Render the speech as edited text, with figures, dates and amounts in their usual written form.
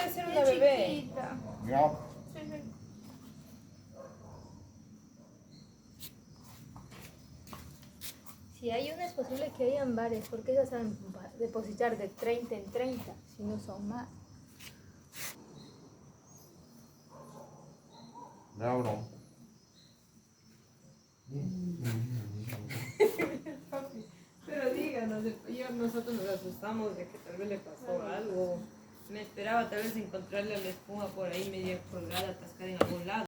debe ser una bebé. Chiquita. No. Sí, sí. Si hay una es posible que hayan bares, porque ellos saben depositar de 30 en 30, si no son más. No, no. Pero díganos, nosotros nos asustamos de que tal vez le pasó algo. Me esperaba tal vez encontrarle a la espuma por ahí media colgada, atascada en algún lado.